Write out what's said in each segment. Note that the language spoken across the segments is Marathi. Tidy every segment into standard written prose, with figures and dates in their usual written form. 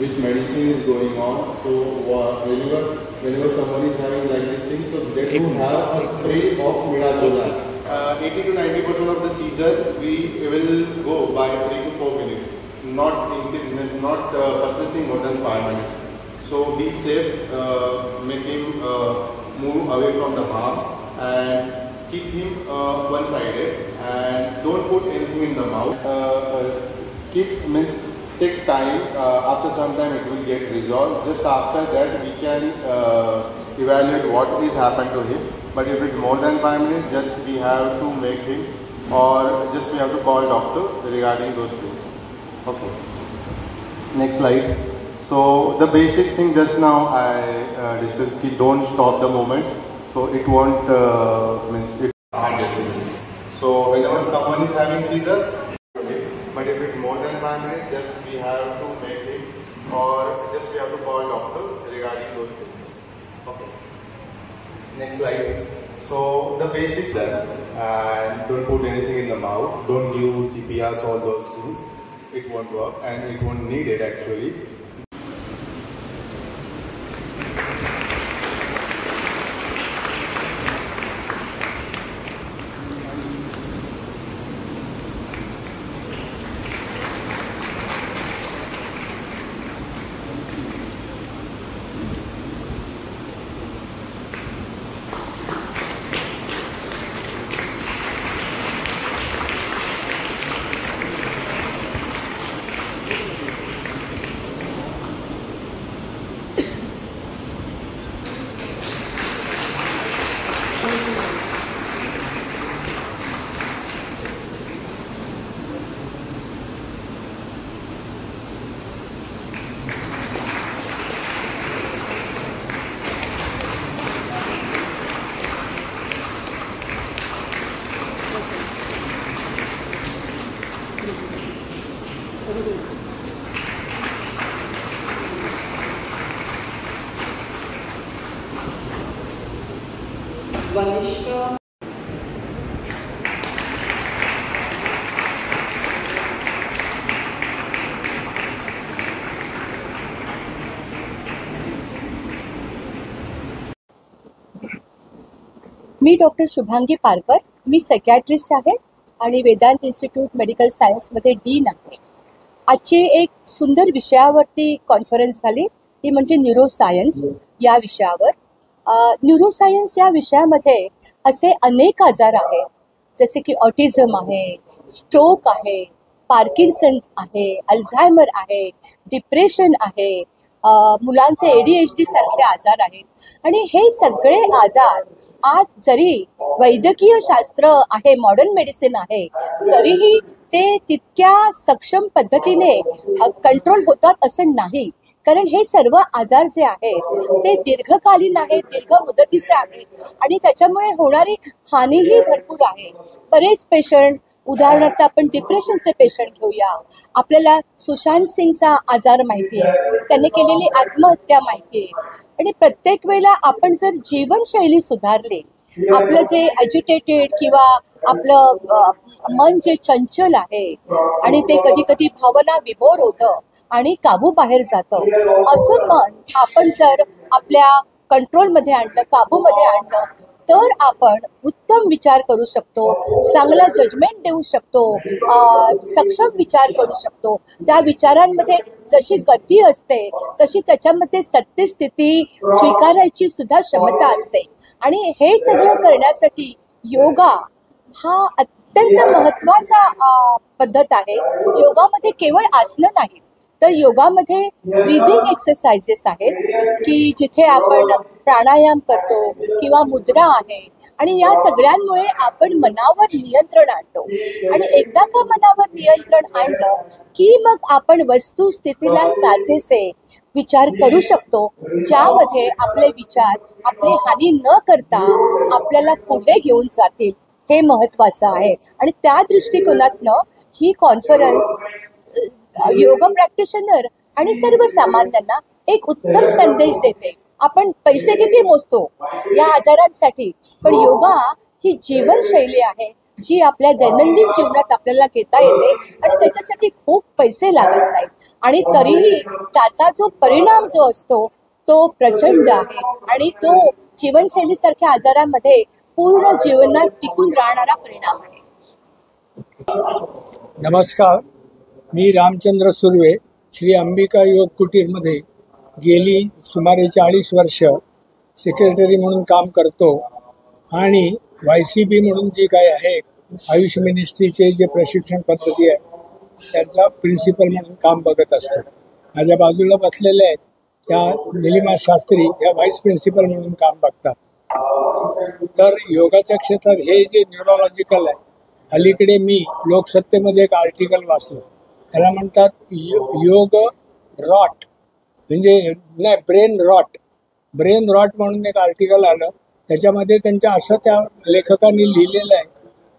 which medicine is going on. So whenever someone is having like this thing, so they do have a spray of midazolam. 80 to 90% of the seizure we will go by 3 to 4 minutes, not persisting more than 5 minutes. So be safe, make him move away from the harm and keep him one-sided, and don't put anything in the mouth. Take time, after some time it will get resolved. Just after that we can evaluate what is happened to him. But if it's more than 5 minutes, just we have to make him, or just we have to call doctor regarding those things. Okay. Next slide. So the basic thing just now I discussed, don't stop the movements. So it won't So whenever someone is having seizure, okay. But if it's more than 5 minutes, just we have to make him, or just we have to call doctor regarding those things. Okay. Next slide. So the basics, and don't put anything in the mouth, don't give CPRs, all those things. It won't work and it won't need it actually. Vanishka. मी डॉक्टर शुभांगी पारकर, मी सायकॅट्रिस्ट आहे आणि वेदांत इन्स्टिट्यूट मेडिकल सायन्समध्ये डीन आहे. आजची एक सुंदर विषयावरती कॉन्फरन्स झाली, ती म्हणजे न्यूरोसायन्स या विषयावर. न्यूरोसायन्स या विषयामध्ये असे अनेक आजार आहेत, जसे की ऑटिझम आहे, स्ट्रोक आहे, पार्किन्सन आहे, अल्झायमर आहे, डिप्रेशन आहे, मुलांचे ADHD सारखे आजार आहेत. आणि हे सगळे आजार आज जरी वैद्यकीय शास्त्र आहे, मॉडर्न मेडिसिन आहे, तरीही ते तितक्या सक्षम पद्धतीने कंट्रोल होतात असं नाही. कारण हे सर्व आजार जे आहेत ते दीर्घकालीन आहेत, दीर्घ मुदतीचे आहेत आणि त्याच्यामुळे होणारी हानीही भरपूर आहे. बरेच पेशंट, उदाहरणार्थ आपण डिप्रेशनचे पेशंट घेऊया, आपल्याला सुशांत सिंगचा आजार माहिती आहे, त्याने केलेली आत्महत्या माहिती आहे. आणि प्रत्येक वेळेला आपण जर जीवनशैली सुधारली, आपलं जे ॲजिटेटेड किंवा आपलं मन जे चंचल आहे आणि ते कधी कधी भावना विभोर होतं आणि काबू बाहेर जातं, असं मन आपण जर आपल्या कंट्रोलमध्ये आणलं, काबूमध्ये आणलं, तर आपण उत्तम विचार करू शकतो, चांगला जजमेंट देऊ शकतो, सक्षम विचार करू शकतो. त्या विचारांमध्ये जशी गती असते तशी त्याच्यामध्ये सत्यस्थिती स्वीकारायची सुद्धा क्षमता असते. आणि हे सगळं करण्यासाठी योगा हा अत्यंत महत्त्वाचा पद्धत आहे. योगामध्ये केवळ आसनं नाहीत, तर योगामध्ये ब्रीदिंग एक्सरसाइजेस आहेत की जिथे आपण प्राणायाम करतो किंवा मुद्रा आहे. आणि या सगळ्यांमुळे आपण मनावर नियंत्रण आणतो. आणि एकदा का मनावर नियंत्रण आणलं की मग आपण वस्तुस्थितीला साजेसे विचार करू शकतो, ज्यामध्ये आपले विचार आपली हानी न करता आपल्याला पुढे घेऊन जातील. हे महत्त्वाचं आहे. आणि त्या दृष्टिकोनातनं ही कॉन्फरन्स योग प्रॅक्टिशनर आणि सर्वसामान्यांना एक उत्तम संदेश देते. आपण पैसे किती मोजतो या आजारांसाठी, पण योगा ही जीवनशैली आहे जी आपल्या दैनंदिन जीवनात आपल्याला घेता येते आणि त्याच्यासाठी खूप पैसे लागत नाहीत आणि तरीही त्याचा जो परिणाम जो असतो तो प्रचंड आहे आणि तो जीवनशैलीसारख्या आजारामध्ये पूर्ण जीवनात टिकून राहणारा परिणाम आहे. नमस्कार, मी रामचंद्र सुर्वे श्री अंबिका योग कुटीरमध्ये गेली सुमारे 40 वर्ष सेक्रेटरी म्हणून काम करतो आणि YCB म्हणून जी काही आहे आयुष मिनिस्ट्रीचे जे प्रशिक्षण पद्धती आहे त्यांचा प्रिन्सिपल म्हणून काम बघत असतो. माझ्या बाजूला बसलेले आहेत त्या निलिमा शास्त्री ह्या व्हाईस प्रिन्सिपल म्हणून काम बघतात. तर योगाच्या क्षेत्रात हे जे न्यूरोलॉजिकल आहे, अलीकडे मी लोकसत्तेमध्ये एक आर्टिकल वाचलं, त्याला म्हणतात योग रॉट, म्हणजे नाही ब्रेन रॉट म्हणून एक आर्टिकल आलं. त्याच्यामध्ये त्यांच्या असं त्या लेखकांनी लिहिलेलं आहे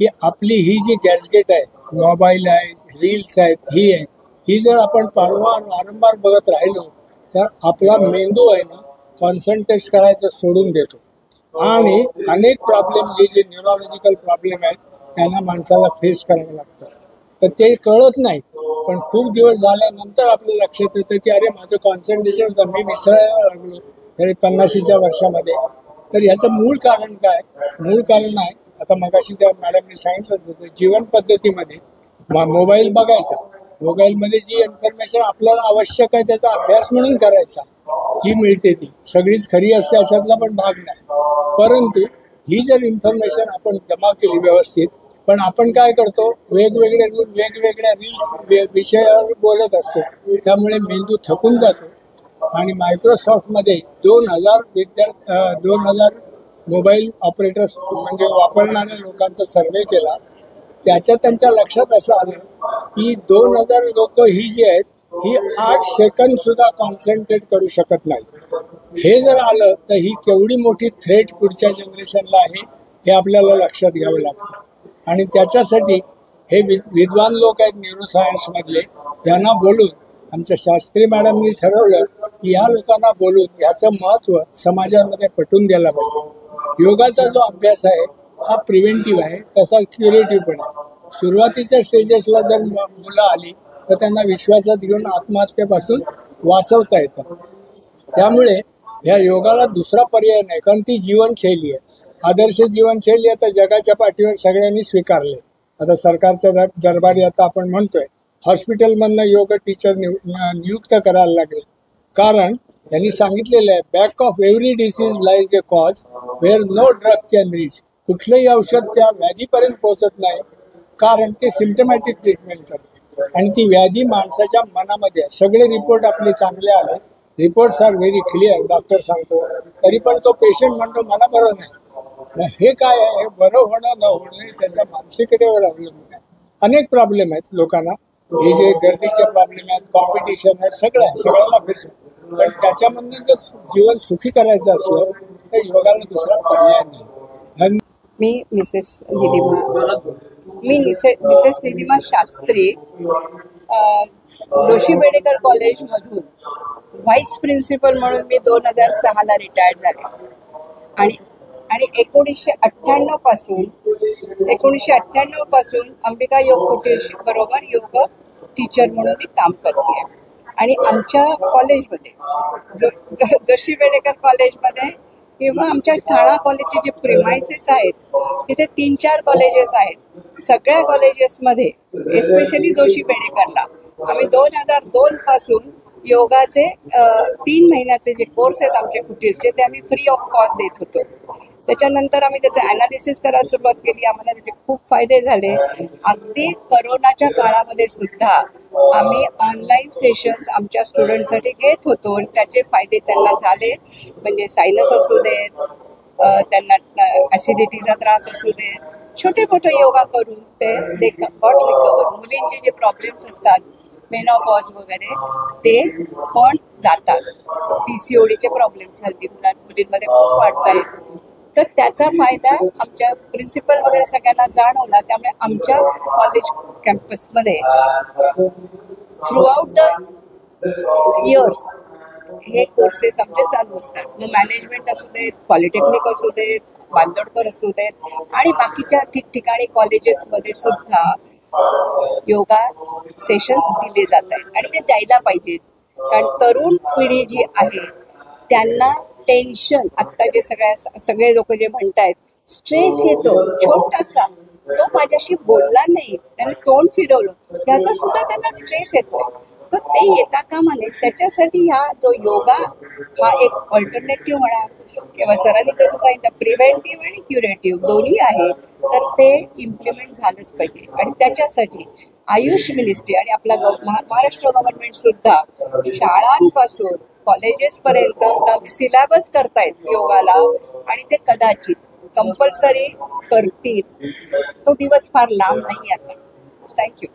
की आपली ही जी गॅजगेट आहे, मोबाईल आहे, रील्स आहेत, ही जर आपण वारंवार बघत राहिलो तर आपला मेंदू आहे ना कॉन्सन्ट्रेट करायचं सोडून देतो आणि अनेक प्रॉब्लेम जे न्यूरोलॉजिकल प्रॉब्लेम आहेत त्यांना माणसाला फेस करावं लागतं. तर ते कळत नाही, पण खूप दिवस झाल्यानंतर आपल्या लक्षात येतं की अरे माझं कॉन्सन्ट्रेशन होतं, मी विसरायला लागलो हे 50च्या वर्षामध्ये. तर याचं मूळ कारण काय? मूळ कारण आहे, आता मगाशी त्या मॅडमने सांगितलं होतं, जीवन पद्धतीमध्ये मोबाईल बघायचा, मोबाईलमध्ये जी इन्फॉर्मेशन आपल्याला आवश्यक आहे त्याचा अभ्यास म्हणून करायचा, जी मिळते ती सगळीच खरी असते अशातला पण भाग नाही. परंतु ही जर इन्फॉर्मेशन आपण जमा केली व्यवस्थित, पण आपण काय करतो, वेगवेगळ्या रील्स विषयावर बोलत असतो, त्यामुळे मेंदू थकून जातो. आणि मायक्रोसॉफ्टमध्ये 2000 मोबाईल ऑपरेटर्स म्हणजे वापरणाऱ्या लोकांचा सर्वे केला. त्याच्यात त्यांच्या लक्षात असं आलं की 2000 लोक ही जी आहेत ही 8 सेकंद सुद्धा कॉन्सन्ट्रेट करू शकत नाही. हे जर आलं तर ही केवढी मोठी थ्रेट पुढच्या जनरेशनला आहे हे आपल्याला लक्षात घ्यावं लागतं. आणि त्याच्यासाठी हे विद्वान लोक आहेत न्यूरोसायन्समधले, यांना बोलून आमच्या शास्त्री मॅडमनी ठरवलं की या लोकांना बोलून याचं महत्त्व समाजामध्ये पटवून द्यायला पाहिजे. योगाचा जो अभ्यास आहे हा प्रिव्हेंटिव्ह आहे, तसा क्युरेटिव्ह पण आहे. सुरुवातीच्या स्टेजेसला जर मुलं आली तर त्यांना विश्वासात घेऊन आत्महत्येपासून वाचवता येतं. त्यामुळे ह्या योगाला दुसरा पर्याय नाही, कारण ती जीवनशैली आहे, आदर्श जीवनशैली आता जगाच्या पाठीवर सगळ्यांनी स्वीकारले. आता सरकारच्या दरबारी आता आपण म्हणतोय हॉस्पिटलमधनं योग टीचर नियुक्त करायला लागेल, कारण त्यांनी सांगितलेलं आहे back of every disease lies a cause where no drug can reach. कुठलंही औषध त्या व्याधीपर्यंत पोहोचत नाही, कारण ते सिम्टमॅटिक ट्रीटमेंट करते आणि ती व्याधी माणसाच्या मनामध्ये आहे. सगळे रिपोर्ट आपले चांगले आले, reports are very clear, doctor सांगतो, तरी पण तो पेशंट म्हणतो मला बरं नाही. हे काय आहे, बरं होणं न होणं त्याच्या मानसिकतेवर अवलंबून आहे. अनेक प्रॉब्लेम आहेत लोकांना, हे जे गर्दीचे प्रॉब्लेम आहेत, कॉम्पिटिशन आहे, सगळ्याला फेस. पण त्याच्यामधनं जर जीवन सुखी करायचं असलं तर योगाला दुसरा पर्याय नाही. मी मिसेस निलिमा शास्त्री जोशी बेडेकर कॉलेजमधून व्हाईस प्रिन्सिपल म्हणून मी 2006ला रिटायर्ड झाले आणि 1998 पासून अंबिका योग कुटीर बरोबर योग टीचर म्हणून मी काम करते. आणि आमच्या कॉलेजमध्ये जोशी बेडेकर कॉलेजमध्ये किंवा आमच्या ठाणा कॉलेजचे जे प्रिमायसेस आहेत तिथे 3-4 कॉलेजेस आहेत. सगळ्या कॉलेजेसमध्ये एस्पेशली जोशी बेडेकरला आम्ही 2002 पासून योगाचे 3 महिन्याचे जे कोर्स आहेत आमचे कुटीरचे ते आम्ही फ्री ऑफ कॉस्ट देत होतो. त्याच्यानंतर आम्ही त्याचं ॲनालिसिस करायला सुरुवात केली. आम्हाला त्याचे खूप फायदे झाले. अगदी करोनाच्या काळामध्ये सुद्धा आम्ही ऑनलाईन सेशन्स आमच्या स्टुडंटसाठी घेत होतो आणि त्याचे फायदे त्यांना झाले. म्हणजे सायनस असू देत, त्यांना ॲसिडिटीचा त्रास असू देत, छोटे मोठे योगा करून ते गॉट रिकवर. मुलींचे जे प्रॉब्लेम्स असतात मेनोपॉज वगैरे ते पण जातात. PCODचे प्रॉब्लेम्स हल्ली मुलींमध्ये खूप वाढत आहेत. तर त्याचा फायदा आमच्या प्रिन्सिपल वगैरे सगळ्यांना जाणवला. त्यामुळे आमच्या कॉलेज कॅम्पसमध्ये थ्रूआउट द इयर्स हे कोर्सेस आमचे चालू असतात. मग मॅनेजमेंट असू देत, पॉलिटेक्निक असू देत, बांदोडकर असू देत आणि बाकीच्या ठिकठिकाणी कॉलेजेसमध्ये सुद्धा योगा सेशन्स दिले जात आहेत आणि ते द्यायला पाहिजेत. कारण तरुण पिढी जी आहे त्यांना टेन्शन, आत्ता जे सगळे लोक जे म्हणतायत स्ट्रेस येतो छोटासा, तो माझ्याशी बोलला नाही, त्याने तोंड फिरवलं, त्याचा सुद्धा त्यांना स्ट्रेस येतो. तर ते येता कामा नये. त्याच्यासाठी हा जो योगा हा एक ऑल्टरनेटिव्ह म्हणा किंवा सरांनी जसं सांगितलं प्रिव्हेंटिव्ह आणि क्युरेटिव्ह दोन्ही आहे, तर ते इम्प्लिमेंट झालंच पाहिजे. आणि त्याच्यासाठी आयुष मिनिस्ट्री आणि आपला महाराष्ट्र गव्हर्नमेंट सुद्धा शाळांपासून कॉलेजेसपर्यंत सिलेबस करतायत योगाला आणि ते कदाचित कंपल्सरी करतील. तो दिवस फार लांब नाही आता. थँक्यू.